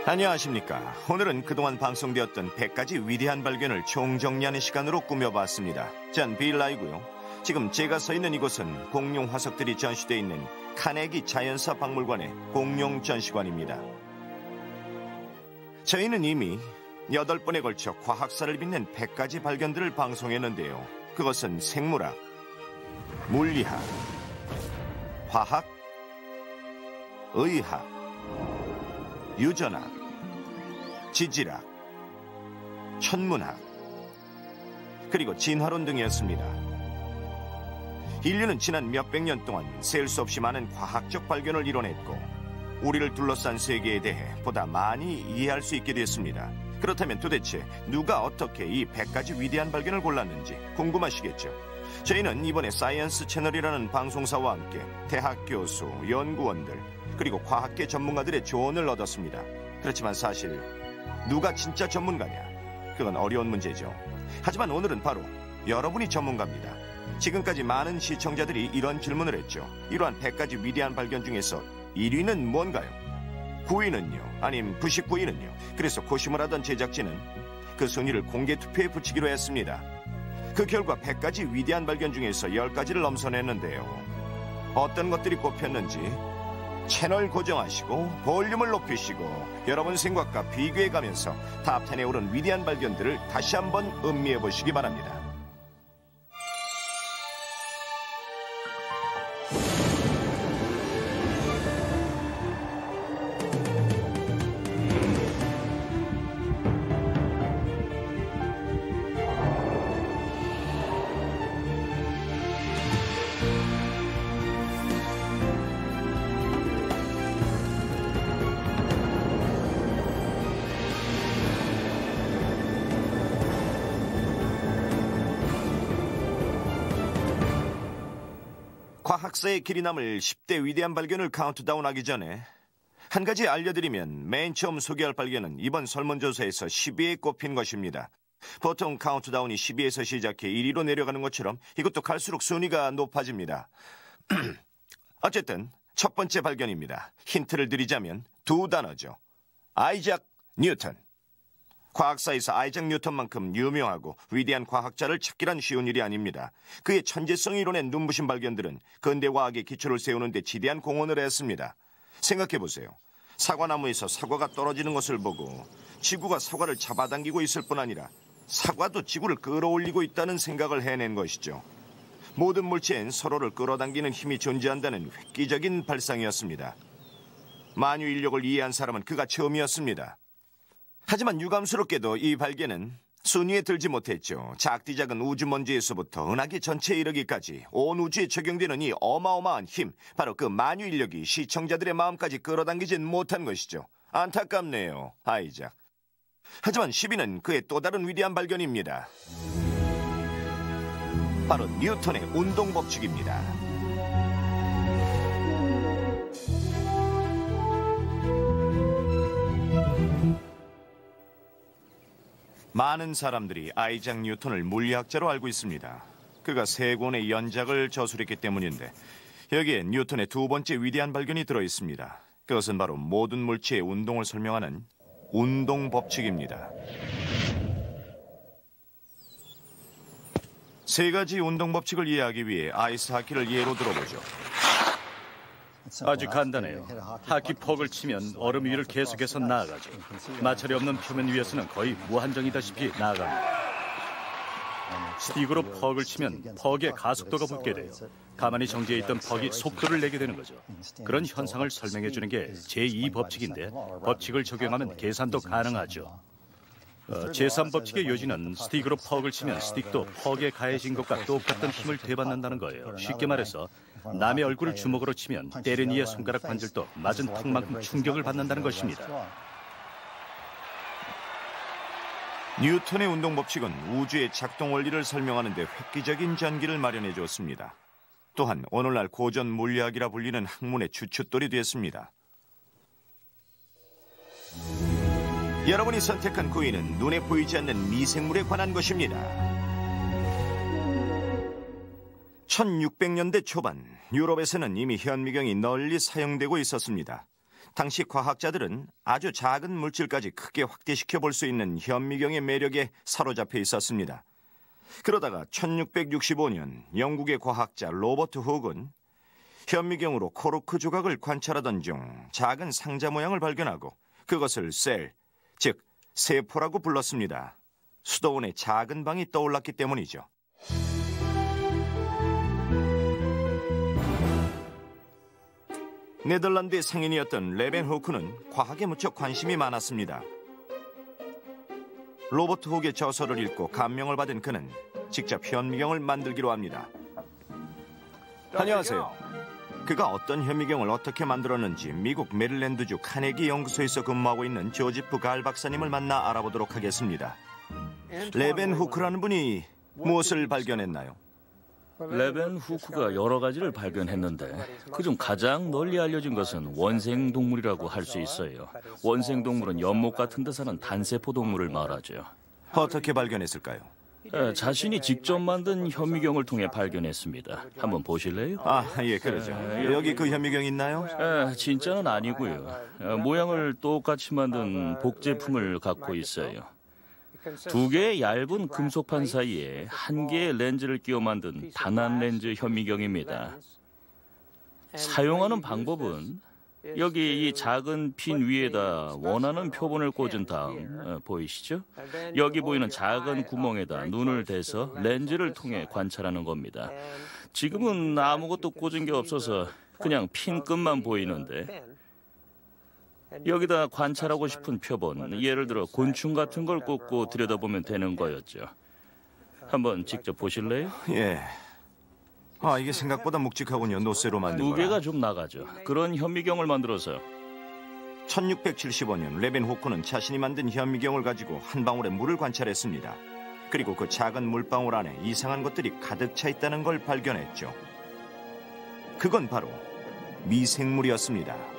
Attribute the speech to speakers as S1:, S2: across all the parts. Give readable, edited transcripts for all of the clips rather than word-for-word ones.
S1: 안녕하십니까. 오늘은 그동안 방송되었던 100가지 위대한 발견을 총정리하는 시간으로 꾸며봤습니다. 전 빌라이고요. 지금 제가 서 있는 이곳은 공룡 화석들이 전시되어 있는 카네기 자연사 박물관의 공룡 전시관입니다. 저희는 이미 8번에 걸쳐 과학사를 빛낸 100가지 발견들을 방송했는데요. 그것은 생물학, 물리학, 화학, 의학, 유전학, 지질학, 천문학, 그리고 진화론 등이었습니다. 인류는 지난 몇백 년 동안 셀 수 없이 많은 과학적 발견을 이뤄냈고 우리를 둘러싼 세계에 대해 보다 많이 이해할 수 있게 됐습니다. 그렇다면 도대체 누가 어떻게 이 100가지 위대한 발견을 골랐는지 궁금하시겠죠? 저희는 이번에 사이언스 채널이라는 방송사와 함께 대학 교수, 연구원들, 그리고 과학계 전문가들의 조언을 얻었습니다. 그렇지만 사실 누가 진짜 전문가냐? 그건 어려운 문제죠. 하지만 오늘은 바로 여러분이 전문가입니다. 지금까지 많은 시청자들이 이런 질문을 했죠. 이러한 100가지 위대한 발견 중에서 1위는 뭔가요? 9위는요? 아님 99위는요? 그래서 고심을 하던 제작진은 그 순위를 공개 투표에 붙이기로 했습니다. 그 결과 100가지 위대한 발견 중에서 10가지를 넘선했는데요. 어떤 것들이 꼽혔는지 채널 고정하시고 볼륨을 높이시고 여러분 생각과 비교해가면서 탑10에 오른 위대한 발견들을 다시 한번 음미해보시기 바랍니다. 과학사의 길이 남을 10대 위대한 발견을 카운트다운하기 전에 한 가지 알려드리면 맨 처음 소개할 발견은 이번 설문조사에서 10위에 꼽힌 것입니다. 보통 카운트다운이 10위에서 시작해 1위로 내려가는 것처럼 이것도 갈수록 순위가 높아집니다. 어쨌든 첫 번째 발견입니다. 힌트를 드리자면 두 단어죠. 아이작 뉴턴. 과학사에서 아이작 뉴턴만큼 유명하고 위대한 과학자를 찾기란 쉬운 일이 아닙니다. 그의 천재성이 이뤄낸 눈부신 발견들은 근대 과학의 기초를 세우는 데 지대한 공헌을 했습니다. 생각해보세요. 사과나무에서 사과가 떨어지는 것을 보고 지구가 사과를 잡아당기고 있을 뿐 아니라 사과도 지구를 끌어올리고 있다는 생각을 해낸 것이죠. 모든 물체엔 서로를 끌어당기는 힘이 존재한다는 획기적인 발상이었습니다. 만유 인력을 이해한 사람은 그가 처음이었습니다. 하지만 유감스럽게도 이 발견은 순위에 들지 못했죠. 작디작은 우주먼지에서부터 은하계 전체에 이르기까지 온 우주에 적용되는 이 어마어마한 힘, 바로 그 만유 인력이 시청자들의 마음까지 끌어당기진 못한 것이죠. 안타깝네요, 아이작. 하지만 10위는 그의 또 다른 위대한 발견입니다. 바로 뉴턴의 운동법칙입니다. 많은 사람들이 아이작 뉴턴을 물리학자로 알고 있습니다. 그가 3권의 연작을 저술했기 때문인데 여기에 뉴턴의 두 번째 위대한 발견이 들어있습니다. 그것은 바로 모든 물체의 운동을 설명하는 운동법칙입니다. 3가지 운동법칙을 이해하기 위해 아이스하키를 예로 들어보죠.
S2: 아주 간단해요. 하키 퍽을 치면 얼음 위를 계속해서 나아가죠. 마찰이 없는 표면 위에서는 거의 무한정이다시피 나아갑니다. 스틱으로 퍽을 치면 퍽의 가속도가 붙게 돼요. 가만히 정지해 있던 퍽이 속도를 내게 되는 거죠. 그런 현상을 설명해 주는 게 제2법칙인데 법칙을 적용하면 계산도 가능하죠. 제3법칙의 요지는 스틱으로 퍽을 치면 스틱도 퍽에 가해진 것과 똑같은 힘을 되받는다는 거예요. 쉽게 말해서 남의 얼굴을 주먹으로 치면 때린 이의 손가락 관절도 맞은 턱만큼 충격을 받는다는 것입니다.
S1: 뉴턴의 운동법칙은 우주의 작동 원리를 설명하는 데 획기적인 전기를 마련해 줬습니다. 또한 오늘날 고전 물리학이라 불리는 학문의 주춧돌이 됐습니다. 여러분이 선택한 9위는 눈에 보이지 않는 미생물에 관한 것입니다. 1600년대 초반 유럽에서는 이미 현미경이 널리 사용되고 있었습니다. 당시 과학자들은 아주 작은 물질까지 크게 확대시켜 볼 수 있는 현미경의 매력에 사로잡혀 있었습니다. 그러다가 1665년 영국의 과학자 로버트 훅은 현미경으로 코르크 조각을 관찰하던 중 작은 상자 모양을 발견하고 그것을 셀, 즉 세포라고 불렀습니다. 수도원의 작은 방이 떠올랐기 때문이죠. 네덜란드의 상인이었던 레벤호크는 과학에 무척 관심이 많았습니다. 로버트 훅의 저서를 읽고 감명을 받은 그는 직접 현미경을 만들기로 합니다. 안녕하세요. 그가 어떤 현미경을 어떻게 만들었는지 미국 메릴랜드주 카네기 연구소에서 근무하고 있는 조지프 갈 박사님을 만나 알아보도록 하겠습니다. 레벤호크라는 분이 무엇을 발견했나요?
S3: 레벤후크가 여러 가지를 발견했는데 그중 가장 널리 알려진 것은 원생동물이라고 할 수 있어요. 원생동물은 연못 같은 데 사는 단세포 동물을 말하죠.
S1: 어떻게 발견했을까요?
S3: 자신이 직접 만든 현미경을 통해 발견했습니다. 한번 보실래요?
S1: 예, 그러죠. 여기 그 현미경 있나요?
S3: 진짜는 아니고요. 모양을 똑같이 만든 복제품을 갖고 있어요. 두 개의 얇은 금속판 사이에 한 개의 렌즈를 끼워 만든 단한 렌즈 현미경입니다. 사용하는 방법은 여기 이 작은 핀 위에다 원하는 표본을 꽂은 다음 보이시죠? 여기 보이는 작은 구멍에다 눈을 대서 렌즈를 통해 관찰하는 겁니다. 지금은 아무것도 꽂은 게 없어서 그냥 핀 끝만 보이는데 여기다 관찰하고 싶은 표본, 예를 들어 곤충 같은 걸 꽂고 들여다보면 되는 거였죠. 한번 직접 보실래요?
S1: 예. 이게 생각보다 묵직하군요. 노쇠로 만든 거라.
S3: 무게가 좀 나가죠. 그런 현미경을 만들어서
S1: 1675년 레벤호크는 자신이 만든 현미경을 가지고 한 방울의 물을 관찰했습니다. 그리고 그 작은 물방울 안에 이상한 것들이 가득 차 있다는 걸 발견했죠. 그건 바로 미생물이었습니다.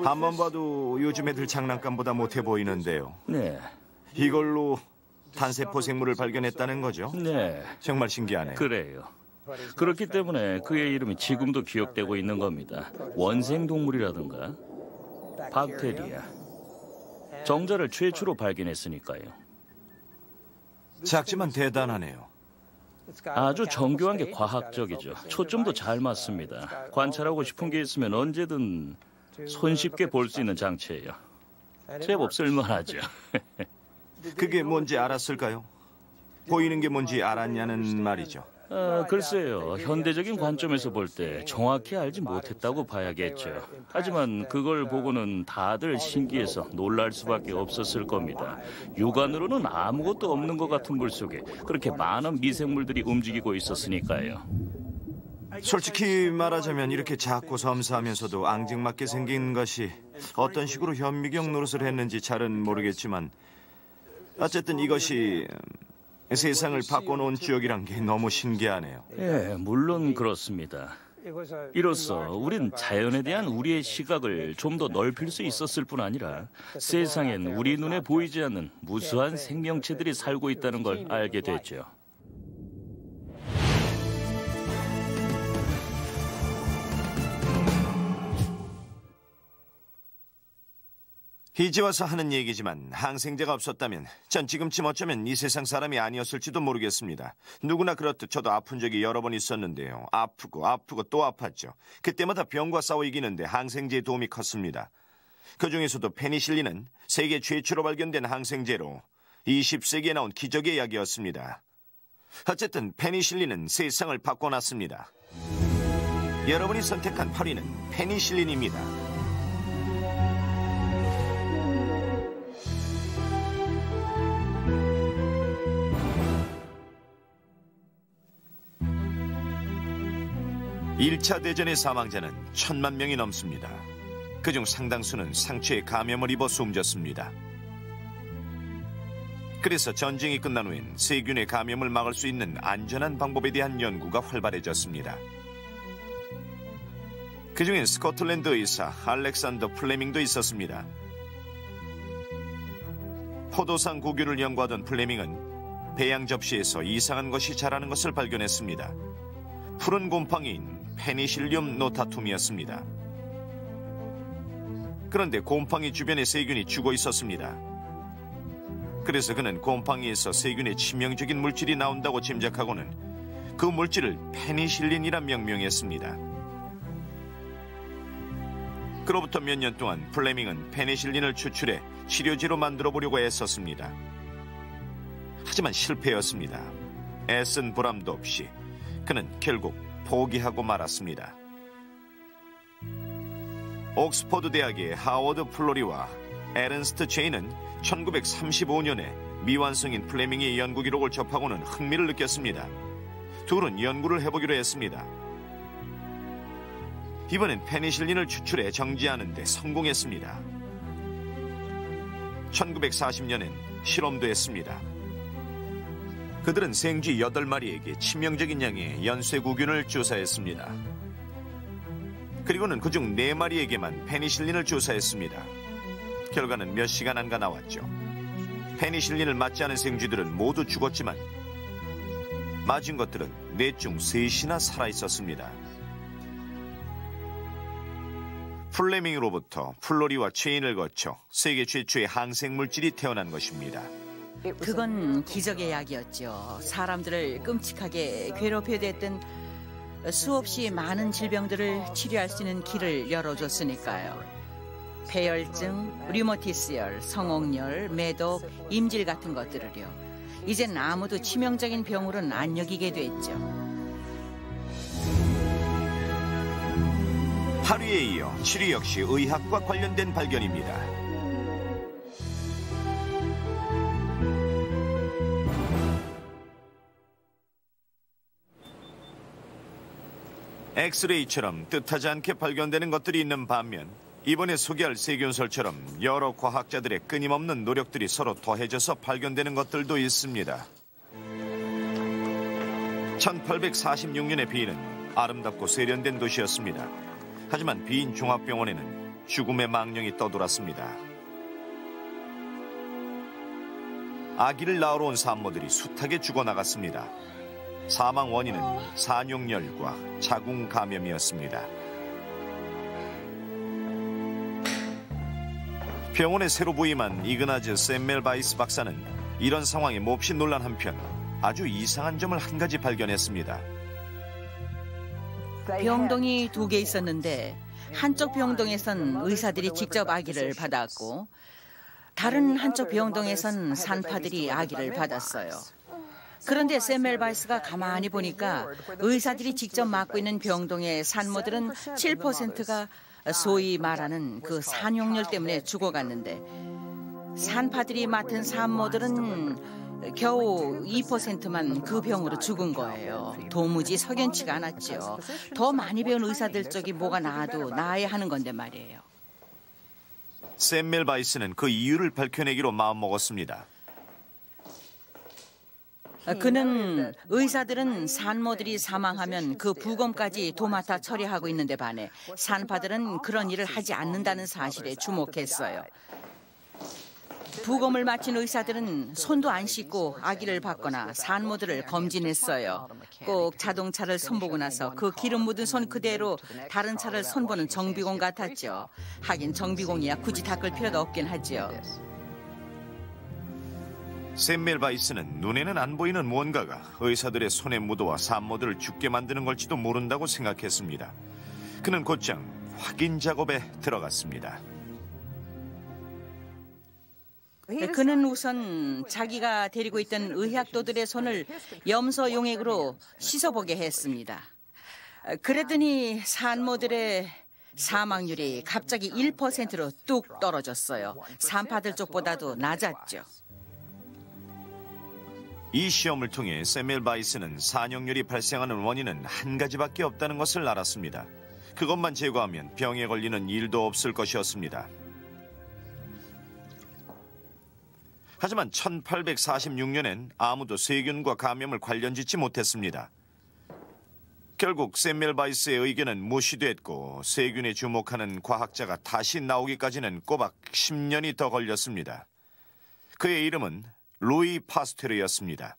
S1: 한번 봐도 요즘 애들 장난감보다 못해 보이는데요.
S3: 네.
S1: 이걸로 단세포 생물을 발견했다는 거죠?
S3: 네.
S1: 정말 신기하네요.
S3: 그래요. 그렇기 때문에 그의 이름이 지금도 기억되고 있는 겁니다. 원생동물이라든가 박테리아, 정자를 최초로 발견했으니까요.
S1: 작지만 대단하네요.
S3: 아주 정교한 게 과학적이죠. 초점도 잘 맞습니다. 관찰하고 싶은 게 있으면 언제든 손쉽게 볼 수 있는 장치예요. 제법 쓸만하죠.
S1: 그게 뭔지 알았을까요? 보이는 게 뭔지 알았냐는 말이죠.
S3: 글쎄요. 현대적인 관점에서 볼 때 정확히 알지 못했다고 봐야겠죠. 하지만 그걸 보고는 다들 신기해서 놀랄 수밖에 없었을 겁니다. 육안으로는 아무것도 없는 것 같은 물 속에 그렇게 많은 미생물들이 움직이고 있었으니까요.
S1: 솔직히 말하자면 이렇게 작고 섬세하면서도 앙증맞게 생긴 것이 어떤 식으로 현미경 노릇을 했는지 잘은 모르겠지만 어쨌든 이것이 세상을 바꿔놓은 주역이란 게 너무 신기하네요.
S3: 예, 물론 그렇습니다. 이로써 우린 자연에 대한 우리의 시각을 좀 더 넓힐 수 있었을 뿐 아니라 세상엔 우리 눈에 보이지 않는 무수한 생명체들이 살고 있다는 걸 알게 됐죠.
S1: 이제 와서 하는 얘기지만 항생제가 없었다면 전 지금쯤 어쩌면 이 세상 사람이 아니었을지도 모르겠습니다. 누구나 그렇듯 저도 아픈 적이 여러 번 있었는데요. 아프고 또 아팠죠. 그때마다 병과 싸워 이기는데 항생제의 도움이 컸습니다. 그중에서도 페니실린은 세계 최초로 발견된 항생제로 20세기에 나온 기적의 약이었습니다. 어쨌든 페니실린은 세상을 바꿔놨습니다. 여러분이 선택한 8위는 페니실린입니다. (1차) 대전의 사망자는 1000만 명이 넘습니다. 그중 상당수는 상처에 감염을 입어 숨졌습니다. 그래서 전쟁이 끝난 후엔 세균의 감염을 막을 수 있는 안전한 방법에 대한 연구가 활발해졌습니다. 그중엔 스코틀랜드 의사 알렉산더 플레밍도 있었습니다. 포도상 고규를 연구하던 플레밍은 배양 접시에서 이상한 것이 자라는 것을 발견했습니다. 푸른 곰팡이인 페니실륨 노타툼이었습니다. 그런데 곰팡이 주변에 세균이 죽어 있었습니다. 그래서 그는 곰팡이에서 세균의 치명적인 물질이 나온다고 짐작하고는 그 물질을 페니실린이라 명명했습니다. 그로부터 몇 년 동안 플레밍은 페니실린을 추출해 치료제로 만들어 보려고 애썼습니다. 하지만 실패였습니다. 애쓴 보람도 없이 그는 결국 포기하고 말았습니다. 옥스퍼드 대학의 하워드 플로리와 에른스트 체인은 1935년에 미완성인 플레밍의 연구 기록을 접하고는 흥미를 느꼈습니다. 둘은 연구를 해보기로 했습니다. 이번엔 페니실린을 추출해 정지하는 데 성공했습니다. 1940년엔 실험도 했습니다. 그들은 생쥐 8마리에게 치명적인 양의 연쇄구균을 주사했습니다. 그리고는 그중 4마리에게만 페니실린을 주사했습니다. 결과는 몇 시간 안가 나왔죠. 페니실린을 맞지 않은 생쥐들은 모두 죽었지만 맞은 것들은 4 중 3이나 살아있었습니다. 플레밍으로부터 플로리와 체인을 거쳐 세계 최초의 항생물질이 태어난 것입니다.
S4: 그건 기적의 약이었죠. 사람들을 끔찍하게 괴롭혀야 했던 수없이 많은 질병들을 치료할 수 있는 길을 열어줬으니까요. 폐혈증, 류머티스열, 성홍열, 매독, 임질 같은 것들을요. 이젠 아무도 치명적인 병으로는 안 여기게 됐죠.
S1: 하류에 이어 치료 역시 의학과 관련된 발견입니다. 엑스레이처럼 뜻하지 않게 발견되는 것들이 있는 반면 이번에 소개할 세균설처럼 여러 과학자들의 끊임없는 노력들이 서로 더해져서 발견되는 것들도 있습니다. 1846년의 비인은 아름답고 세련된 도시였습니다. 하지만 비인 종합병원에는 죽음의 망령이 떠돌았습니다. 아기를 낳으러 온 산모들이 숱하게 죽어나갔습니다. 사망 원인은 산용열과 자궁 감염이었습니다. 병원에 새로 부임한 이그나즈 샘멜바이스 박사는 이런 상황에 몹시 놀란 한편 아주 이상한 점을 한 가지 발견했습니다.
S4: 병동이 2개 있었는데 한쪽 병동에선 의사들이 직접 아기를 받았고 다른 한쪽 병동에선 산파들이 아기를 받았어요. 그런데 샘멜바이스가 가만히 보니까 의사들이 직접 맡고 있는 병동의 산모들은 7%가 소위 말하는 그 산용열 때문에 죽어갔는데 산파들이 맡은 산모들은 겨우 2%만 그 병으로 죽은 거예요. 도무지 석연치가 않았죠. 더 많이 배운 의사들 쪽이 뭐가 나아도 나아야 하는 건데 말이에요.
S1: 샘멜바이스는 그 이유를 밝혀내기로 마음먹었습니다.
S4: 그는 의사들은 산모들이 사망하면 그 부검까지 도맡아 처리하고 있는데 반해 산파들은 그런 일을 하지 않는다는 사실에 주목했어요. 부검을 마친 의사들은 손도 안 씻고 아기를 받거나 산모들을 검진했어요. 꼭 자동차를 손보고 나서 그 기름 묻은 손 그대로 다른 차를 손보는 정비공 같았죠. 하긴 정비공이야 굳이 닦을 필요도 없긴 하죠.
S1: 샘멜바이스는 눈에는 안 보이는 무언가가 의사들의 손에 묻어와 산모들을 죽게 만드는 걸지도 모른다고 생각했습니다. 그는 곧장 확인 작업에 들어갔습니다.
S4: 그는 우선 자기가 데리고 있던 의학도들의 손을 염소 용액으로 씻어보게 했습니다. 그랬더니 산모들의 사망률이 갑자기 1%로 뚝 떨어졌어요. 산파들 쪽보다도 낮았죠.
S1: 이 시험을 통해 샘멜바이스는 산용열이 발생하는 원인은 한 가지밖에 없다는 것을 알았습니다. 그것만 제거하면 병에 걸리는 일도 없을 것이었습니다. 하지만 1846년엔 아무도 세균과 감염을 관련짓지 못했습니다. 결국 샘멜바이스의 의견은 무시됐고 세균에 주목하는 과학자가 다시 나오기까지는 꼬박 10년이 더 걸렸습니다. 그의 이름은 루이 파스테르였습니다.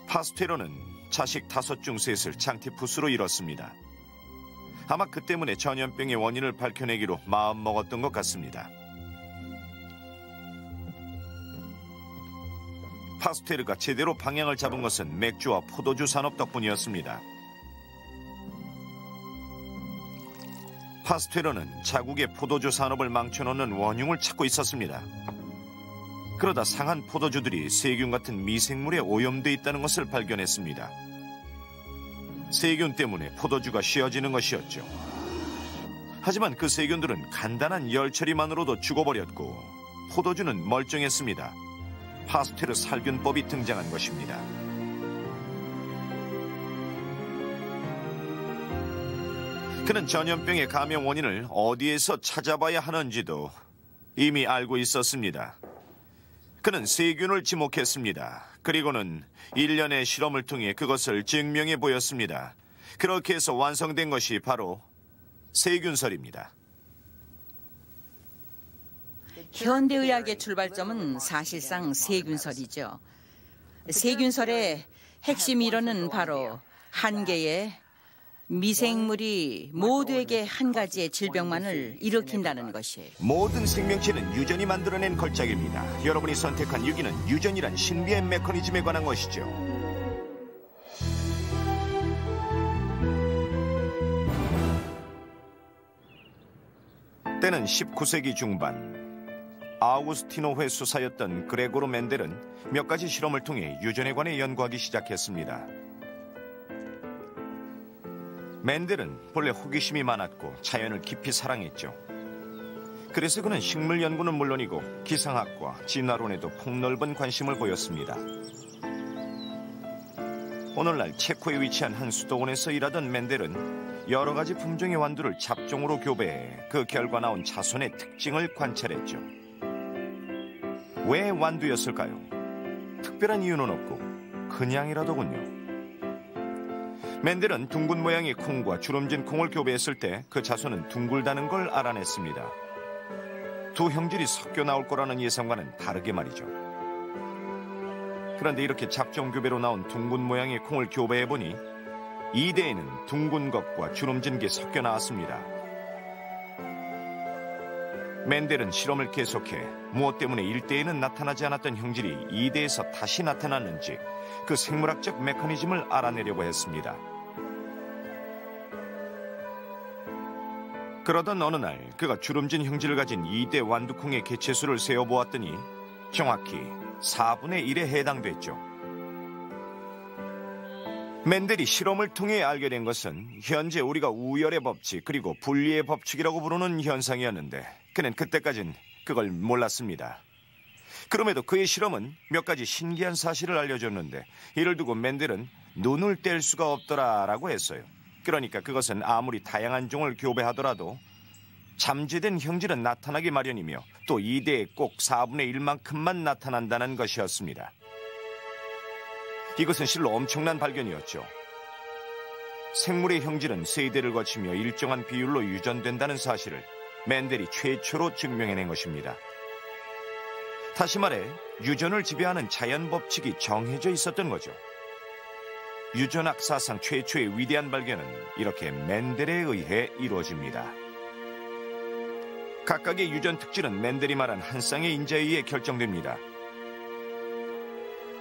S1: 파스테르는 자식 5중 셋을 장티푸스로 잃었습니다. 아마 그 때문에 전염병의 원인을 밝혀내기로 마음먹었던 것 같습니다. 파스테르가 제대로 방향을 잡은 것은 맥주와 포도주 산업 덕분이었습니다. 파스테르는 자국의 포도주 산업을 망쳐놓는 원흉을 찾고 있었습니다. 그러다 상한 포도주들이 세균 같은 미생물에 오염돼 있다는 것을 발견했습니다. 세균 때문에 포도주가 쉬어지는 것이었죠. 하지만 그 세균들은 간단한 열 처리만으로도 죽어버렸고 포도주는 멀쩡했습니다. 파스테르 살균법이 등장한 것입니다. 그는 전염병의 감염 원인을 어디에서 찾아봐야 하는지도 이미 알고 있었습니다. 그는 세균을 지목했습니다. 그리고는 일련의 실험을 통해 그것을 증명해 보였습니다. 그렇게 해서 완성된 것이 바로 세균설입니다.
S4: 현대의학의 출발점은 사실상 세균설이죠. 세균설의 핵심 이론은 바로 한 개의 미생물이 모두에게 한 가지의 질병만을 일으킨다는 것이에요.
S1: 모든 생명체는 유전이 만들어낸 걸작입니다. 여러분이 선택한 유기는 유전이란 신비의 메커니즘에 관한 것이죠. 때는 19세기 중반. 아우구스티노회 수사였던 그레고르 멘델은 몇 가지 실험을 통해 유전에 관해 연구하기 시작했습니다. 멘델은 본래 호기심이 많았고 자연을 깊이 사랑했죠. 그래서 그는 식물 연구는 물론이고 기상학과 진화론에도 폭넓은 관심을 보였습니다. 오늘날 체코에 위치한 한 수도원에서 일하던 멘델은 여러 가지 품종의 완두를 잡종으로 교배해 그 결과 나온 자손의 특징을 관찰했죠. 왜 완두였을까요? 특별한 이유는 없고 그냥이라더군요. 멘델은 둥근 모양의 콩과 주름진 콩을 교배했을 때 그 자손은 둥글다는 걸 알아냈습니다. 두 형질이 섞여 나올 거라는 예상과는 다르게 말이죠. 그런데 이렇게 잡종 교배로 나온 둥근 모양의 콩을 교배해보니 2대에는 둥근 것과 주름진 게 섞여 나왔습니다. 멘델은 실험을 계속해 무엇 때문에 1대에는 나타나지 않았던 형질이 2대에서 다시 나타났는지 그 생물학적 메커니즘을 알아내려고 했습니다. 그러던 어느 날 그가 주름진 형질을 가진 2대 완두콩의 개체수를 세어보았더니 정확히 4분의 1에 해당됐죠. 멘델이 실험을 통해 알게 된 것은 현재 우리가 우열의 법칙 그리고 분리의 법칙이라고 부르는 현상이었는데 그는 그때까진 그걸 몰랐습니다. 그럼에도 그의 실험은 몇 가지 신기한 사실을 알려줬는데 이를 두고 멘델은 눈을 뗄 수가 없더라라고 했어요. 그러니까 그것은 아무리 다양한 종을 교배하더라도 잠재된 형질은 나타나기 마련이며 또 2대에 꼭 4분의 1만큼만 나타난다는 것이었습니다. 이것은 실로 엄청난 발견이었죠. 생물의 형질은 세대를 거치며 일정한 비율로 유전된다는 사실을 멘델이 최초로 증명해낸 것입니다. 다시 말해 유전을 지배하는 자연 법칙이 정해져 있었던 거죠. 유전학 사상 최초의 위대한 발견은 이렇게 멘델에 의해 이루어집니다. 각각의 유전 특질은 멘델이 말한 한 쌍의 인자에 의해 결정됩니다.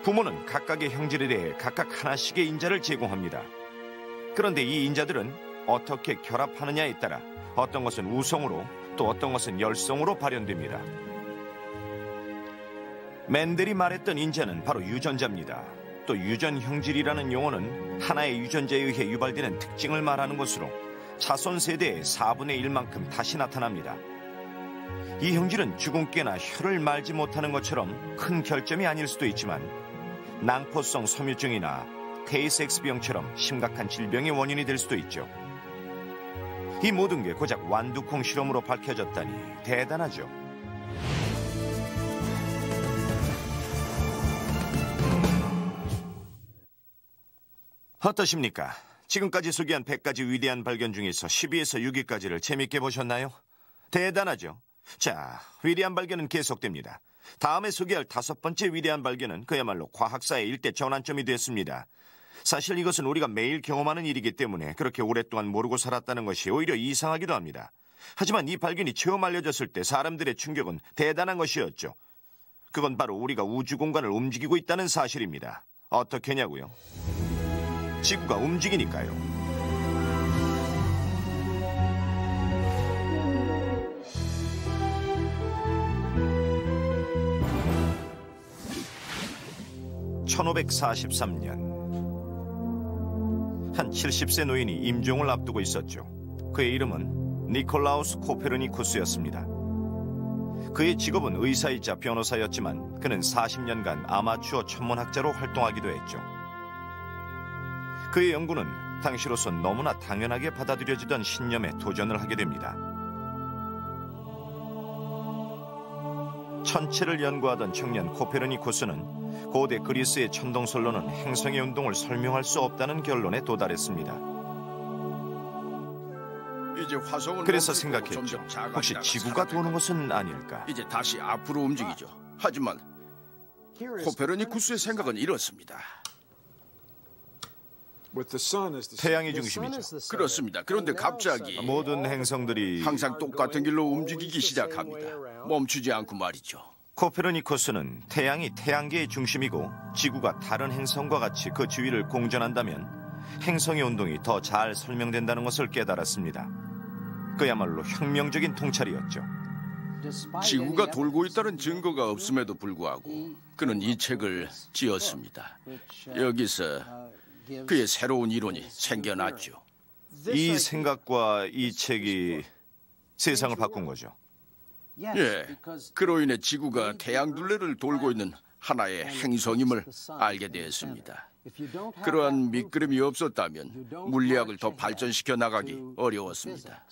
S1: 부모는 각각의 형질에 대해 각각 하나씩의 인자를 제공합니다. 그런데 이 인자들은 어떻게 결합하느냐에 따라 어떤 것은 우성으로 또 어떤 것은 열성으로 발현됩니다. 멘델이 말했던 인자는 바로 유전자입니다. 또 유전 형질이라는 용어는 하나의 유전자에 의해 유발되는 특징을 말하는 것으로 자손 세대의 4분의 1만큼 다시 나타납니다. 이 형질은 주근깨나 혀를 말지 못하는 것처럼 큰 결점이 아닐 수도 있지만 낭포성 섬유증이나 테이섹스병처럼 심각한 질병의 원인이 될 수도 있죠. 이 모든 게 고작 완두콩 실험으로 밝혀졌다니 대단하죠. 어떠십니까? 지금까지 소개한 100가지 위대한 발견 중에서 10위에서 6위까지를 재밌게 보셨나요? 대단하죠? 자, 위대한 발견은 계속됩니다. 다음에 소개할 5번째 위대한 발견은 그야말로 과학사의 일대 전환점이 됐습니다. 사실 이것은 우리가 매일 경험하는 일이기 때문에 그렇게 오랫동안 모르고 살았다는 것이 오히려 이상하기도 합니다. 하지만 이 발견이 처음 알려졌을 때 사람들의 충격은 대단한 것이었죠. 그건 바로 우리가 우주 공간을 움직이고 있다는 사실입니다. 어떻게냐고요? 지구가 움직이니까요. (1543년) 한 70세 노인이 임종을 앞두고 있었죠. 그의 이름은 니콜라우스 코페르니쿠스였습니다. 그의 직업은 의사이자 변호사였지만 그는 40년간 아마추어 천문학자로 활동하기도 했죠. 그의 연구는 당시로선 너무나 당연하게 받아들여지던 신념에 도전을 하게 됩니다. 천체를 연구하던 청년 코페르니쿠스는 고대 그리스의 천동설로는 행성의 운동을 설명할 수 없다는 결론에 도달했습니다. 그래서 생각했죠. 혹시 지구가 도는 것은 아닐까?
S5: 이제 다시 앞으로 움직이죠. 하지만 코페르니쿠스의 생각은 이렇습니다.
S1: 태양이 중심이죠.
S5: 그렇습니다. 그런데 갑자기
S1: 모든 행성들이
S5: 항상 똑같은 길로 움직이기 시작합니다. 멈추지 않고 말이죠.
S1: 코페르니쿠스는 태양이 태양계의 중심이고 지구가 다른 행성과 같이 그 주위를 공전한다면 행성의 운동이 더 잘 설명된다는 것을 깨달았습니다. 그야말로 혁명적인 통찰이었죠.
S5: 지구가 돌고 있다는 증거가 없음에도 불구하고 그는 이 책을 지었습니다. 여기서 그의 새로운 이론이 생겨났죠.
S1: 이 생각과 이 책이 세상을 바꾼 거죠.
S5: 예, 그로 인해 지구가 태양 둘레를 돌고 있는 하나의 행성임을 알게 되었습니다. 그러한 밑그림이 없었다면 물리학을 더 발전시켜 나가기 어려웠습니다.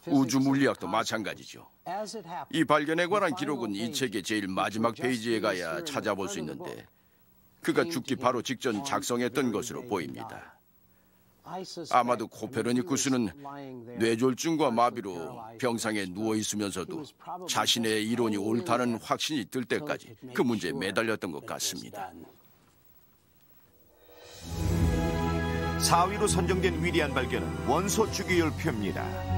S5: 우주 물리학도 마찬가지죠. 이 발견에 관한 기록은 이 책의 제일 마지막 페이지에 가야 찾아볼 수 있는데 그가 죽기 바로 직전 작성했던 것으로 보입니다. 아마도 코페르니쿠스는 뇌졸중과 마비로 병상에 누워있으면서도 자신의 이론이 옳다는 확신이 들 때까지 그 문제에 매달렸던 것 같습니다.
S1: 4위로 선정된 위대한 발견은 원소 주기율표입니다.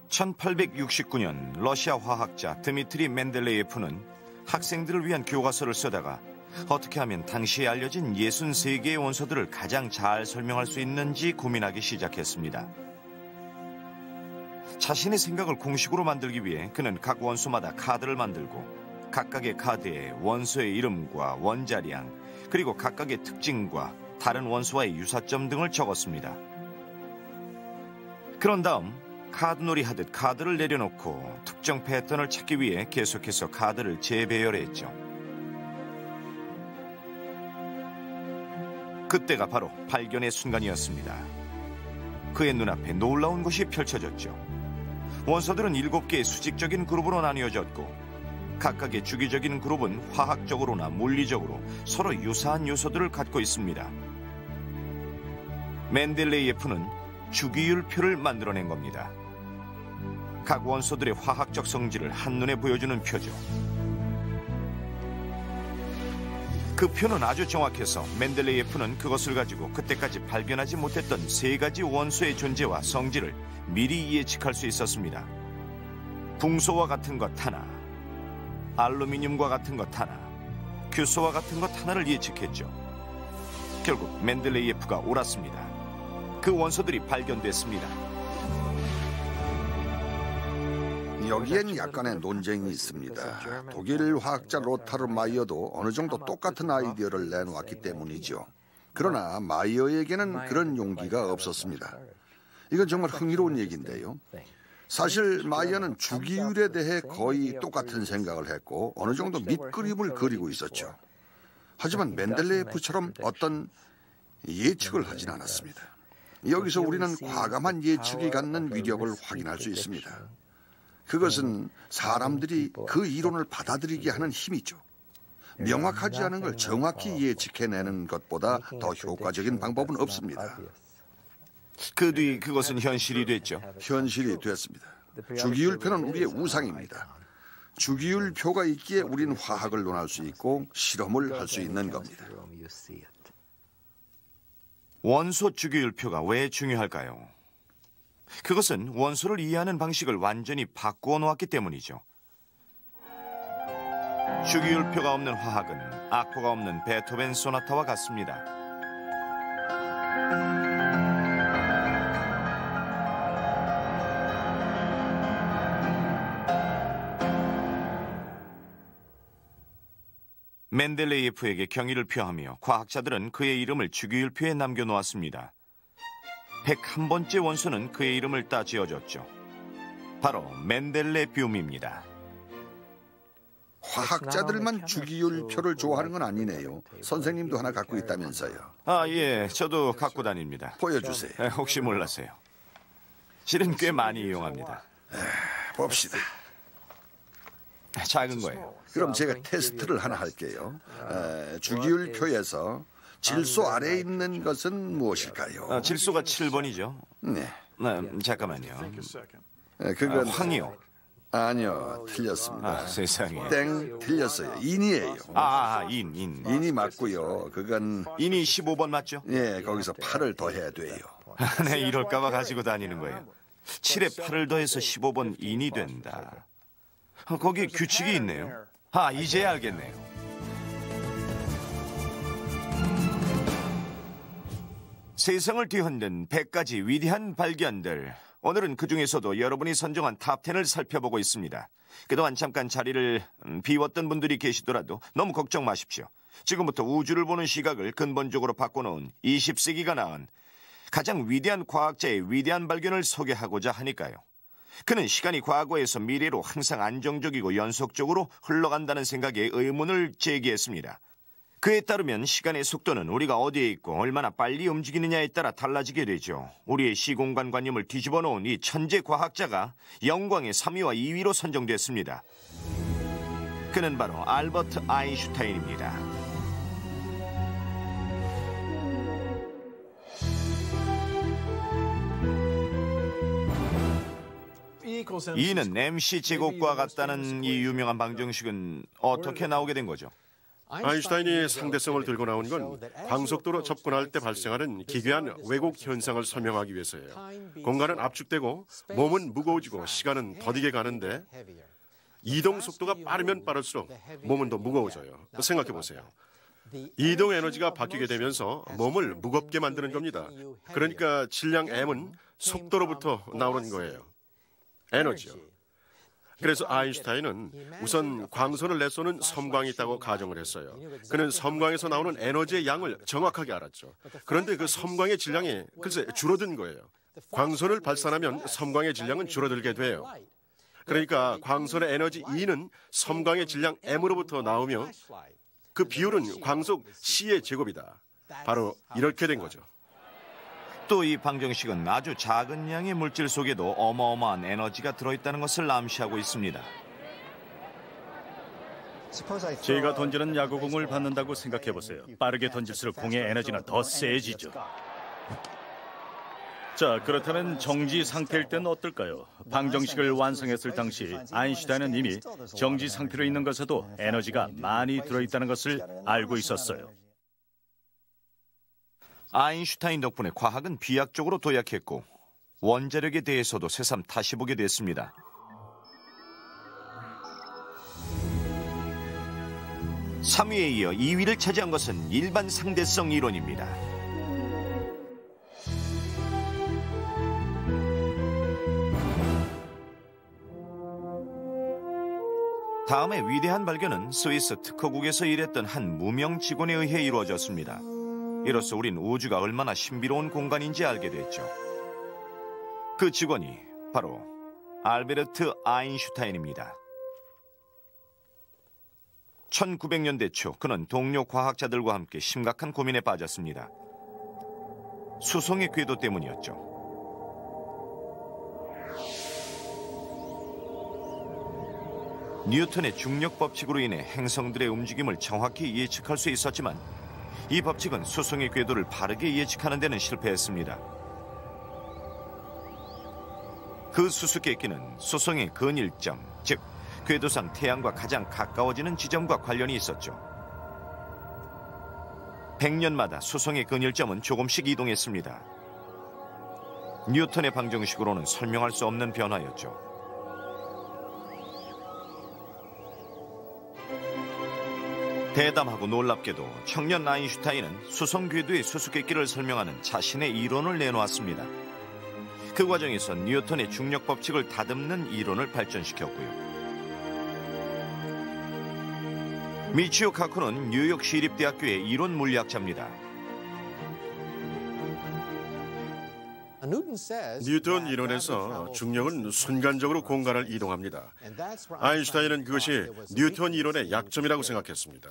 S1: (1869년) 러시아 화학자 드미트리 멘델레예프는 학생들을 위한 교과서를 쓰다가 어떻게 하면 당시에 알려진 63개의 원소들을 가장 잘 설명할 수 있는지 고민하기 시작했습니다. 자신의 생각을 공식으로 만들기 위해 그는 각 원소마다 카드를 만들고 각각의 카드에 원소의 이름과 원자량 그리고 각각의 특징과 다른 원소와의 유사점 등을 적었습니다. 그런 다음 카드놀이 하듯 카드를 내려놓고 특정 패턴을 찾기 위해 계속해서 카드를 재배열했죠. 그때가 바로 발견의 순간이었습니다. 그의 눈앞에 놀라운 것이 펼쳐졌죠. 원소들은 7개의 수직적인 그룹으로 나뉘어졌고 각각의 주기적인 그룹은 화학적으로나 물리적으로 서로 유사한 요소들을 갖고 있습니다. 멘델레예프는 주기율표를 만들어낸 겁니다. 각 원소들의 화학적 성질을 한눈에 보여주는 표죠. 그 표는 아주 정확해서 멘델레예프는 그것을 가지고 그때까지 발견하지 못했던 3가지 원소의 존재와 성질을 미리 예측할 수 있었습니다. 붕소와 같은 것 하나, 알루미늄과 같은 것 하나, 규소와 같은 것 하나를 예측했죠. 결국 멘델레예프가 옳았습니다. 그 원소들이 발견됐습니다.
S6: 여기엔 약간의 논쟁이 있습니다. 독일 화학자 로타르 마이어도 어느 정도 똑같은 아이디어를 내놓았기 때문이죠. 그러나 마이어에게는 그런 용기가 없었습니다. 이건 정말 흥미로운 얘기인데요. 사실 마이어는 주기율에 대해 거의 똑같은 생각을 했고 어느 정도 밑그림을 그리고 있었죠. 하지만 멘델레예프처럼 어떤 예측을 하진 않았습니다. 여기서 우리는 과감한 예측이 갖는 위력을 확인할 수 있습니다. 그것은 사람들이 그 이론을 받아들이게 하는 힘이죠. 명확하지 않은 걸 정확히 예측해내는 것보다 더 효과적인 방법은 없습니다.
S1: 그 뒤 그것은 현실이 됐죠.
S6: 현실이 됐습니다. 주기율표는 우리의 우상입니다. 주기율표가 있기에 우린 화학을 논할 수 있고 실험을 할 수 있는 겁니다.
S1: 원소 주기율표가 왜 중요할까요? 그것은 원소를 이해하는 방식을 완전히 바꾸어 놓았기 때문이죠. 주기율표가 없는 화학은 악보가 없는 베토벤 소나타와 같습니다. 멘델레예프에게 경의를 표하며 과학자들은 그의 이름을 주기율표에 남겨놓았습니다. 101번째 원소는 그의 이름을 따 지어졌죠. 바로 멘델레뷸입니다.
S6: 화학자들만 주기율표를 좋아하는 건 아니네요. 선생님도 하나 갖고 있다면서요.
S1: 아, 예, 저도 갖고 다닙니다.
S6: 보여주세요.
S1: 혹시 몰라서요. 실은 꽤 많이 이용합니다.
S6: 봅시다.
S1: 작은 거예요.
S6: 그럼 제가 테스트를 하나 할게요. 주기율표에서 질소 아래에 있는 것은 무엇일까요?
S1: 질소가 7번이죠.
S6: 네.
S1: 잠깐만요.
S6: 그건
S1: 황이요.
S6: 아니요, 틀렸습니다.
S1: 세상에.
S6: 땡, 틀렸어요. 인이에요.
S1: 인.
S6: 인이 맞고요. 그건
S1: 인이 15번 맞죠?
S6: 예, 거기서 8을 더해야 돼요.
S1: 네, 이럴까봐 가지고 다니는 거예요. 7에 8을 더해서 15번 인이 된다. 거기 규칙이 있네요. 이제야 알겠네요. 세상을 뒤흔든 100가지 위대한 발견들. 오늘은 그중에서도 여러분이 선정한 탑10을 살펴보고 있습니다. 그동안 잠깐 자리를 비웠던 분들이 계시더라도 너무 걱정 마십시오. 지금부터 우주를 보는 시각을 근본적으로 바꿔놓은 20세기가 낳은 가장 위대한 과학자의 위대한 발견을 소개하고자 하니까요. 그는 시간이 과거에서 미래로 항상 안정적이고 연속적으로 흘러간다는 생각에 의문을 제기했습니다. 그에 따르면 시간의 속도는 우리가 어디에 있고 얼마나 빨리 움직이느냐에 따라 달라지게 되죠. 우리의 시공간관념을 뒤집어 놓은 이 천재 과학자가 영광의 3위와 2위로 선정됐습니다. 그는 바로 알버트 아인슈타인입니다. E는 MC 제곱과 같다는 이 유명한 방정식은 어떻게 나오게 된 거죠?
S7: 아인슈타인이 상대성을 들고 나온 건 광속도로 접근할 때 발생하는 기괴한 왜곡 현상을 설명하기 위해서예요. 공간은 압축되고 몸은 무거워지고 시간은 더디게 가는데 이동 속도가 빠르면 빠를수록 몸은 더 무거워져요. 생각해 보세요. 이동 에너지가 바뀌게 되면서 몸을 무겁게 만드는 겁니다. 그러니까 질량 m은 속도로부터 나오는 거예요. 에너지요. 그래서 아인슈타인은 우선 광선을 내쏘는 섬광이 있다고 가정을 했어요. 그는 섬광에서 나오는 에너지의 양을 정확하게 알았죠. 그런데 그 섬광의 질량이 글쎄 줄어든 거예요. 광선을 발산하면 섬광의 질량은 줄어들게 돼요. 그러니까 광선의 에너지 E는 섬광의 질량 M으로부터 나오며 그 비율은 광속 C의 제곱이다. 바로 이렇게 된 거죠.
S1: 또 이 방정식은 아주 작은 양의 물질 속에도 어마어마한 에너지가 들어있다는 것을 암시하고 있습니다.
S2: 제가 던지는 야구공을 받는다고 생각해보세요. 빠르게 던질수록 공의 에너지는 더 세지죠. 자, 그렇다면 정지 상태일 때는 어떨까요? 방정식을 완성했을 당시 아인슈타인은 이미 정지 상태로 있는 것에도 에너지가 많이 들어있다는 것을 알고 있었어요.
S1: 아인슈타인 덕분에 과학은 비약적으로 도약했고 원자력에 대해서도 새삼 다시 보게 됐습니다. (3위에) 이어 2위를 차지한 것은 일반 상대성 이론입니다. 다음의 위대한 발견은 스위스 특허국에서 일했던 한 무명 직원에 의해 이루어졌습니다. 이로써 우린 우주가 얼마나 신비로운 공간인지 알게 됐죠. 그 직원이 바로 알베르트 아인슈타인입니다. 1900년대 초 그는 동료 과학자들과 함께 심각한 고민에 빠졌습니다. 수송의 궤도 때문이었죠. 뉴턴의 중력 법칙으로 인해 행성들의 움직임을 정확히 예측할 수 있었지만 이 법칙은 수송의 궤도를 바르게 예측하는 데는 실패했습니다. 그 수수께끼는 수송의 근일점, 즉 궤도상 태양과 가장 가까워지는 지점과 관련이 있었죠. 100년마다 수송의 근일점은 조금씩 이동했습니다. 뉴턴의 방정식으로는 설명할 수 없는 변화였죠. 대담하고 놀랍게도 청년 아인슈타인은 수송 궤도의 수수께끼를 설명하는 자신의 이론을 내놓았습니다. 그 과정에서 뉴턴의 중력 법칙을 다듬는 이론을 발전시켰고요. 미치오 카쿠는 뉴욕 시립대학교의 이론 물리학자입니다.
S7: 뉴턴 이론에서 중력은 순간적으로 공간을 이동합니다. 아인슈타인은 그것이 뉴턴 이론의 약점이라고 생각했습니다.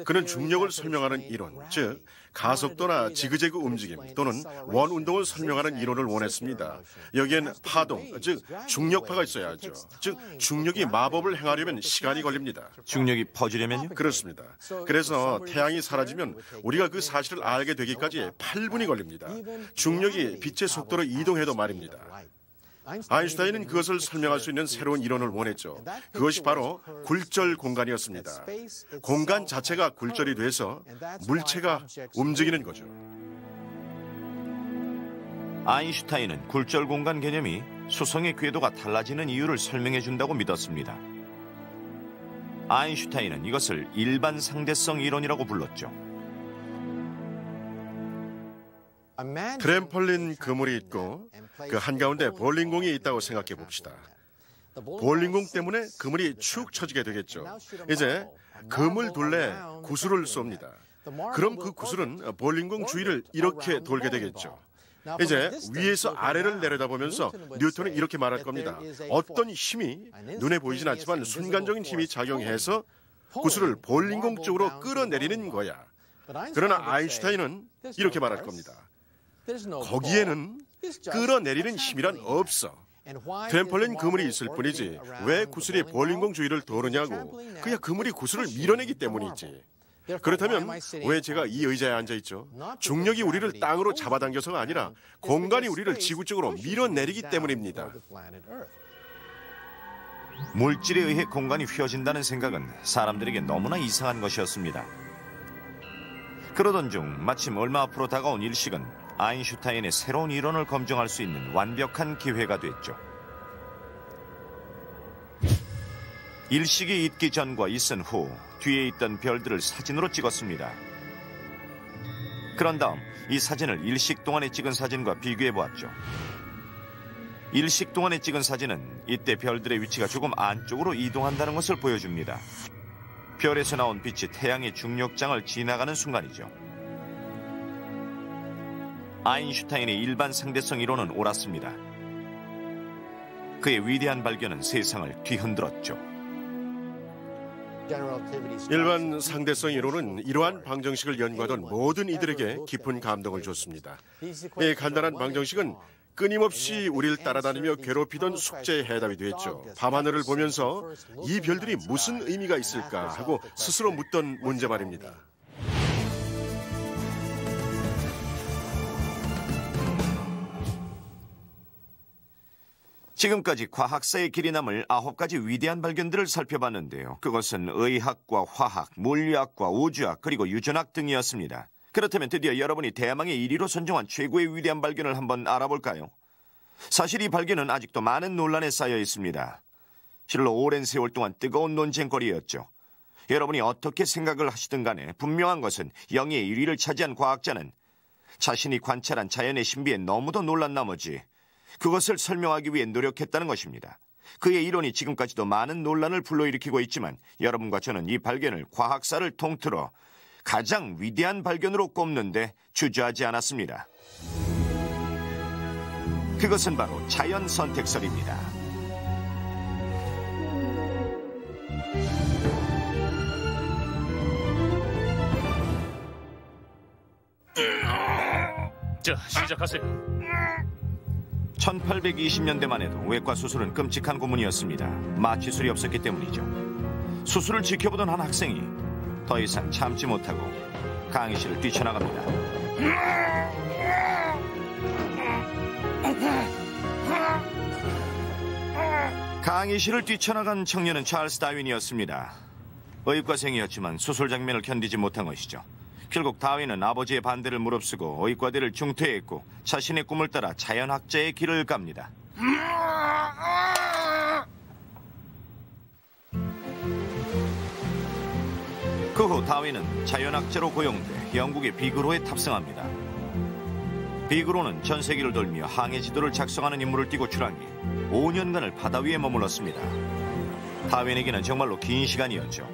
S7: 그는 중력을 설명하는 이론, 즉 가속도나 지그재그 움직임 또는 원 운동을 설명하는 이론을 원했습니다. 여기엔 파동, 즉 중력파가 있어야 하죠. 즉 중력이 마법을 행하려면 시간이 걸립니다.
S1: 중력이 퍼지려면요?
S7: 그렇습니다. 그래서 태양이 사라지면 우리가 그 사실을 알게 되기까지 8분이 걸립니다. 중력이 빛의 속도로 이동해도 말입니다. 아인슈타인은 그것을 설명할 수 있는 새로운 이론을 원했죠. 그것이 바로 굴절 공간이었습니다. 공간 자체가 굴절이 돼서 물체가 움직이는 거죠.
S1: 아인슈타인은 굴절 공간 개념이 수송의 궤도가 달라지는 이유를 설명해 준다고 믿었습니다. 아인슈타인은 이것을 일반 상대성 이론이라고 불렀죠.
S7: 트램펄린 그물이 있고 그 한가운데 볼링공이 있다고 생각해 봅시다. 볼링공 때문에 그물이 축 처지게 되겠죠. 이제 그물 둘레 구슬을 쏩니다. 그럼 그 구슬은 볼링공 주위를 이렇게 돌게 되겠죠. 이제 위에서 아래를 내려다보면서 뉴턴은 이렇게 말할 겁니다. 어떤 힘이 눈에 보이진 않지만 순간적인 힘이 작용해서 구슬을 볼링공 쪽으로 끌어내리는 거야. 그러나 아인슈타인은 이렇게 말할 겁니다. 거기에는 끌어내리는 힘이란 없어. 트램펄린 그물이 있을 뿐이지 왜 구슬이 볼링공 주위를 도느냐고. 그야 그물이 구슬을 밀어내기 때문이지. 그렇다면 왜 제가 이 의자에 앉아있죠? 중력이 우리를 땅으로 잡아당겨서가 아니라 공간이 우리를 지구 쪽으로 밀어내리기 때문입니다.
S1: 물질에 의해 공간이 휘어진다는 생각은 사람들에게 너무나 이상한 것이었습니다. 그러던 중 마침 얼마 앞으로 다가온 일식은 아인슈타인의 새로운 이론을 검증할 수 있는 완벽한 기회가 됐죠. 일식이 있기 전과 있은 후 뒤에 있던 별들을 사진으로 찍었습니다. 그런 다음 이 사진을 일식 동안에 찍은 사진과 비교해 보았죠. 일식 동안에 찍은 사진은 이때 별들의 위치가 조금 안쪽으로 이동한다는 것을 보여줍니다. 별에서 나온 빛이 태양의 중력장을 지나가는 순간이죠. 아인슈타인의 일반 상대성 이론은 옳았습니다. 그의 위대한 발견은 세상을 뒤흔들었죠.
S7: 일반 상대성 이론은 이러한 방정식을 연구하던 모든 이들에게 깊은 감동을 줬습니다. 이 간단한 방정식은 끊임없이 우리를 따라다니며 괴롭히던 숙제의 해답이 됐죠. 밤하늘을 보면서 이 별들이 무슨 의미가 있을까 하고 스스로 묻던 문제 말입니다.
S1: 지금까지 과학사의 길이 남을 9가지 위대한 발견들을 살펴봤는데요. 그것은 의학과 화학, 물리학과 우주학, 그리고 유전학 등이었습니다. 그렇다면 드디어 여러분이 대망의 1위로 선정한 최고의 위대한 발견을 한번 알아볼까요? 사실 이 발견은 아직도 많은 논란에 쌓여 있습니다. 실로 오랜 세월 동안 뜨거운 논쟁거리였죠. 여러분이 어떻게 생각을 하시든 간에 분명한 것은 영예의 1위를 차지한 과학자는 자신이 관찰한 자연의 신비에 너무도 놀란 나머지 그것을 설명하기 위해 노력했다는 것입니다. 그의 이론이 지금까지도 많은 논란을 불러일으키고 있지만 여러분과 저는 이 발견을 과학사를 통틀어 가장 위대한 발견으로 꼽는데 주저하지 않았습니다. 그것은 바로 자연 선택설입니다.
S2: 자, 시작하세요.
S1: 1820년대만 해도 외과 수술은 끔찍한 고문이었습니다. 마취술이 없었기 때문이죠. 수술을 지켜보던 한 학생이 더 이상 참지 못하고 강의실을 뛰쳐나갑니다. 강의실을 뛰쳐나간 청년은 찰스 다윈이었습니다. 의과생이었지만 수술 장면을 견디지 못한 것이죠. 결국 다윈은 아버지의 반대를 무릅쓰고 의과대를 중퇴했고 자신의 꿈을 따라 자연학자의 길을 갑니다. 그 후 다윈은 자연학자로 고용돼 영국의 비그로에 탑승합니다. 비그로는 전 세계를 돌며 항해 지도를 작성하는 임무를 띠고 출항해 5년간을 바다 위에 머물렀습니다. 다윈에게는 정말로 긴 시간이었죠.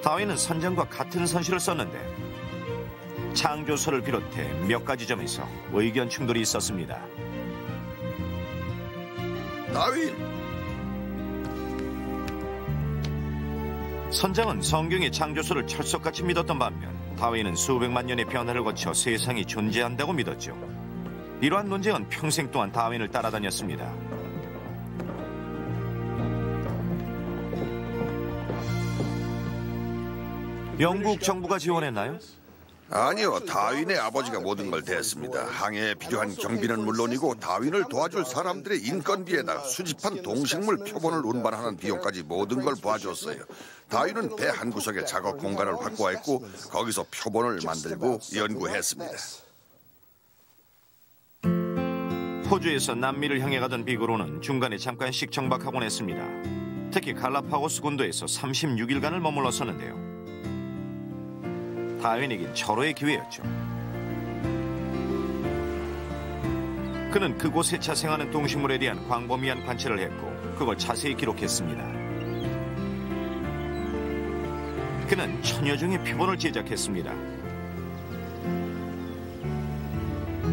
S1: 다윈은 선장과 같은 선실을 썼는데 창조서를 비롯해 몇 가지 점에서 의견 충돌이 있었습니다.
S6: 다윈!
S1: 선장은 성경의 창조서를 철석같이 믿었던 반면 다윈은 수백만 년의 변화를 거쳐 세상이 존재한다고 믿었죠. 이러한 논쟁은 평생 동안 다윈을 따라다녔습니다. 영국 정부가 지원했나요?
S6: 아니요, 다윈의 아버지가 모든 걸 대했습니다. 항해에 필요한 경비는 물론이고 다윈을 도와줄 사람들의 인건비에다 수집한 동식물 표본을 운반하는 비용까지 모든 걸 봐줬어요. 다윈은 배 한 구석에 작업 공간을 확보했고 거기서 표본을 만들고 연구했습니다.
S1: 호주에서 남미를 향해 가던 비그로는 중간에 잠깐씩 정박하곤 했습니다. 특히 갈라파고스 군도에서 36일간을 머물렀었는데요. 다윈에겐 절호의 기회였죠. 그는 그곳에 자생하는 동식물에 대한 광범위한 관찰을 했고 그걸 자세히 기록했습니다. 그는 천여 종의 표본을 제작했습니다.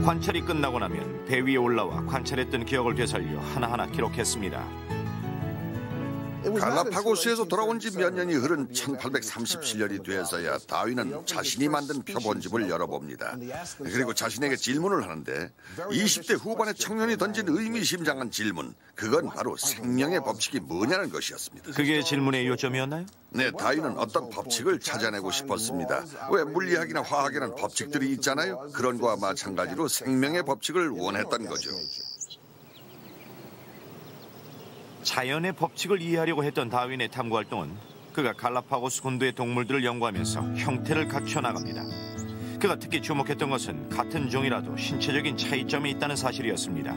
S1: 관찰이 끝나고 나면 배 위에 올라와 관찰했던 기억을 되살려 하나하나 기록했습니다.
S6: 갈라파고스에서 돌아온 지 몇 년이 흐른 1837년이 돼서야 다윈은 자신이 만든 표본집을 열어봅니다. 그리고 자신에게 질문을 하는데 20대 후반의 청년이 던진 의미심장한 질문, 그건 바로 생명의 법칙이 뭐냐는 것이었습니다.
S1: 그게 질문의 요점이었나요?
S6: 네, 다윈은 어떤 법칙을 찾아내고 싶었습니다. 왜 물리학이나 화학에는 법칙들이 있잖아요. 그런 거와 마찬가지로 생명의 법칙을 원했던 거죠.
S1: 자연의 법칙을 이해하려고 했던 다윈의 탐구활동은 그가 갈라파고스 군도의 동물들을 연구하면서 형태를 갖춰 나갑니다. 그가 특히 주목했던 것은 같은 종이라도 신체적인 차이점이 있다는 사실이었습니다.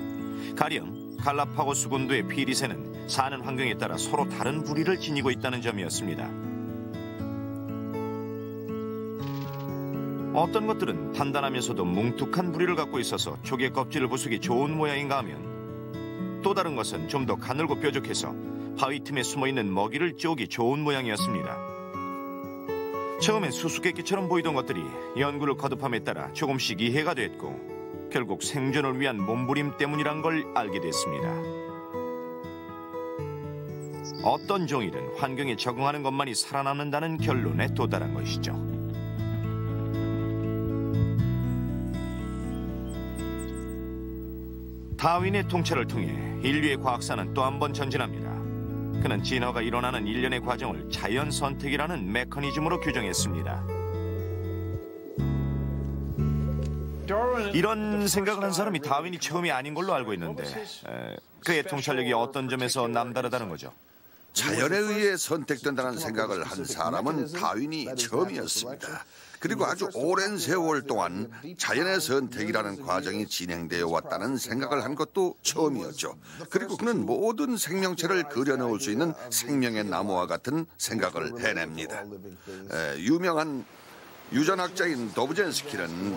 S1: 가령 갈라파고스 군도의 피리새는 사는 환경에 따라 서로 다른 부리를 지니고 있다는 점이었습니다. 어떤 것들은 단단하면서도 뭉툭한 부리를 갖고 있어서 조개 껍질을 부수기 좋은 모양인가 하면 또 다른 것은 좀 더 가늘고 뾰족해서 바위 틈에 숨어있는 먹이를 쪼기 좋은 모양이었습니다. 처음엔 수수께끼처럼 보이던 것들이 연구를 거듭함에 따라 조금씩 이해가 됐고 결국 생존을 위한 몸부림 때문이란 걸 알게 됐습니다. 어떤 종이든 환경에 적응하는 것만이 살아남는다는 결론에 도달한 것이죠. 다윈의 통찰을 통해 인류의 과학사는 또 한 번 전진합니다. 그는 진화가 일어나는 일련의 과정을 자연 선택이라는 메커니즘으로 규정했습니다. 이런 생각을 한 사람이 다윈이 처음이 아닌 걸로 알고 있는데 그의 통찰력이 어떤 점에서 남다르다는 거죠?
S6: 자연에 의해 선택된다는 생각을 한 사람은 다윈이 처음이었습니다. 그리고 아주 오랜 세월 동안 자연의 선택이라는 과정이 진행되어 왔다는 생각을 한 것도 처음이었죠. 그리고 그는 모든 생명체를 그려넣을 수 있는 생명의 나무와 같은 생각을 해냅니다. 유명한 유전학자인 도브젠스키는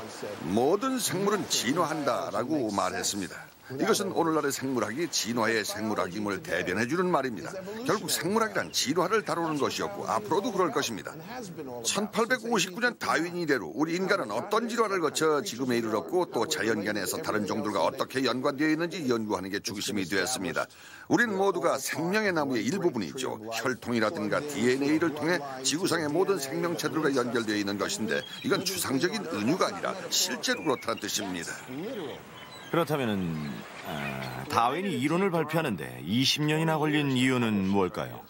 S6: 모든 생물은 진화한다라고 말했습니다. 이것은 오늘날의 생물학이 진화의 생물학임을 대변해주는 말입니다. 결국 생물학이란 진화를 다루는 것이었고 앞으로도 그럴 것입니다. 1859년 다윈 이래로 우리 인간은 어떤 진화를 거쳐 지금에 이르렀고 또 자연계에서 다른 종들과 어떻게 연관되어 있는지 연구하는 게 중심이 되었습니다. 우린 모두가 생명의 나무의 일부분이죠. 혈통이라든가 DNA를 통해 지구상의 모든 생명체들과 연결되어 있는 것인데 이건 추상적인 은유가 아니라 실제로 그렇다는 뜻입니다.
S1: 그렇다면 다윈이 이론을 발표하는데 20년이나 걸린 이유는 뭘까요?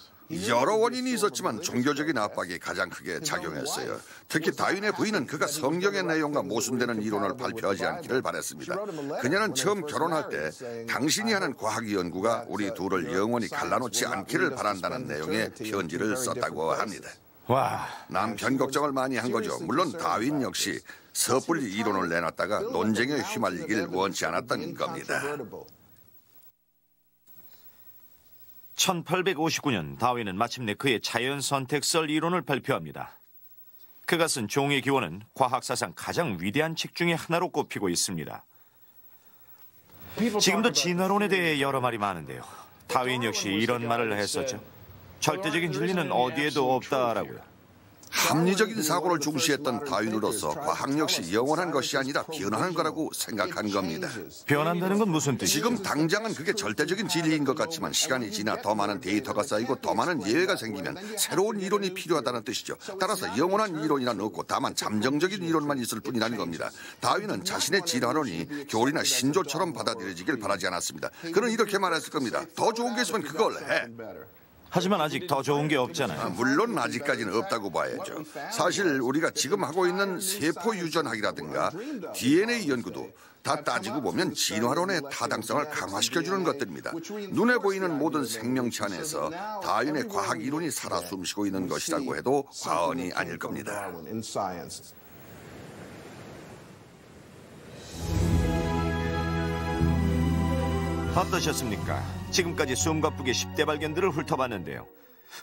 S6: 여러 원인이 있었지만 종교적인 압박이 가장 크게 작용했어요. 특히 다윈의 부인은 그가 성경의 내용과 모순되는 이론을 발표하지 않기를 바랬습니다. 그녀는 처음 결혼할 때 당신이 하는 과학 연구가 우리 둘을 영원히 갈라놓지 않기를 바란다는 내용의 편지를 썼다고 합니다.
S1: 와,
S6: 남편 걱정을 많이 한 거죠. 물론 다윈 역시 섣불리 이론을 내놨다가 논쟁에 휘말리길 원치 않았던 겁니다.
S1: 1859년 다윈은 마침내 그의 자연선택설 이론을 발표합니다. 그가 쓴 종의 기원은 과학사상 가장 위대한 책 중에 하나로 꼽히고 있습니다. 지금도 진화론에 대해 여러 말이 많은데요. 다윈 역시 이런 말을 했었죠. 절대적인 진리는 어디에도 없다라고요.
S6: 합리적인 사고를 중시했던 다윈으로서 과학 역시 영원한 것이 아니라 변하는 거라고 생각한 겁니다.
S1: 변한다는 건 무슨 뜻이죠?
S6: 지금 당장은 그게 절대적인 진리인 것 같지만 시간이 지나 더 많은 데이터가 쌓이고 더 많은 예외가 생기면 새로운 이론이 필요하다는 뜻이죠. 따라서 영원한 이론이란 없고 다만 잠정적인 이론만 있을 뿐이라는 겁니다. 다윈은 자신의 진화론이 교리나 신조처럼 받아들여지길 바라지 않았습니다. 그는 이렇게 말했을 겁니다. 더 좋은 게 있으면 그걸 해.
S1: 하지만 아직 더 좋은 게 없잖아요.
S6: 물론 아직까지는 없다고 봐야죠. 사실 우리가 지금 하고 있는 세포 유전학이라든가 DNA 연구도 다 따지고 보면 진화론의 타당성을 강화시켜주는 것들입니다. 눈에 보이는 모든 생명체 안에서 다윈의 과학 이론이 살아 숨쉬고 있는 것이라고 해도 과언이 아닐 겁니다.
S1: 어떠셨습니까? 지금까지 숨가쁘게 10대 발견들을 훑어봤는데요.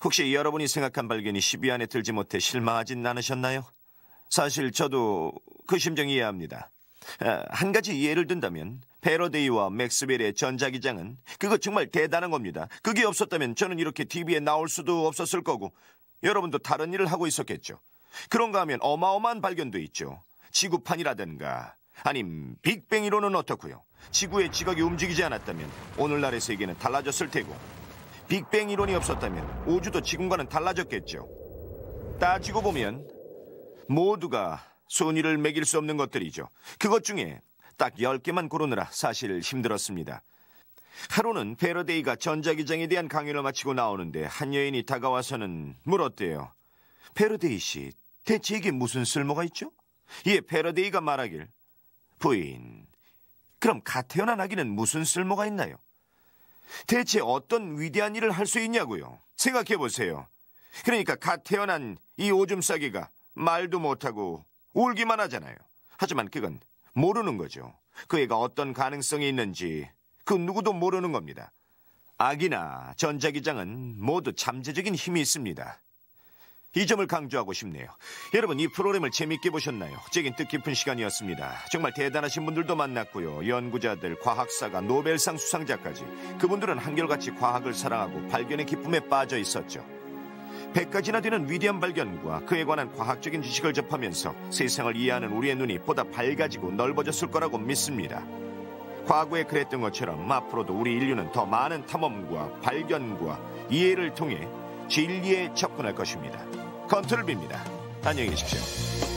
S1: 혹시 여러분이 생각한 발견이 10위 안에 들지 못해 실망하진 않으셨나요? 사실 저도 그 심정 이해합니다. 한 가지 예를 든다면 패러데이와 맥스웰의 전자기장은 그거 정말 대단한 겁니다. 그게 없었다면 저는 이렇게 TV에 나올 수도 없었을 거고 여러분도 다른 일을 하고 있었겠죠. 그런가 하면 어마어마한 발견도 있죠. 지구판이라든가 아님 빅뱅 이론은 어떻고요? 지구의 지각이 움직이지 않았다면 오늘날의 세계는 달라졌을 테고 빅뱅 이론이 없었다면 우주도 지금과는 달라졌겠죠. 따지고 보면 모두가 순위를 매길 수 없는 것들이죠. 그것 중에 딱 10개만 고르느라 사실 힘들었습니다. 하루는 패러데이가 전자기장에 대한 강연을 마치고 나오는데 한 여인이 다가와서는 물었대요. 패러데이 씨, 대체 이게 무슨 쓸모가 있죠? 이에 패러데이가 말하길, 부인, 그럼 갓 태어난 아기는 무슨 쓸모가 있나요? 대체 어떤 위대한 일을 할 수 있냐고요? 생각해보세요. 그러니까 갓 태어난 이 오줌 싸개가 말도 못하고 울기만 하잖아요. 하지만 그건 모르는 거죠. 그 애가 어떤 가능성이 있는지 그 누구도 모르는 겁니다. 아기나 전자기장은 모두 잠재적인 힘이 있습니다. 이 점을 강조하고 싶네요. 여러분, 이 프로그램을 재밌게 보셨나요? 제겐 뜻깊은 시간이었습니다. 정말 대단하신 분들도 만났고요. 연구자들, 과학사가, 노벨상 수상자까지. 그분들은 한결같이 과학을 사랑하고 발견의 기쁨에 빠져 있었죠. 100가지나 되는 위대한 발견과 그에 관한 과학적인 지식을 접하면서 세상을 이해하는 우리의 눈이 보다 밝아지고 넓어졌을 거라고 믿습니다. 과거에 그랬던 것처럼 앞으로도 우리 인류는 더 많은 탐험과 발견과 이해를 통해 진리에 접근할 것입니다. 컨트롤 B입니다. 안녕히 계십시오.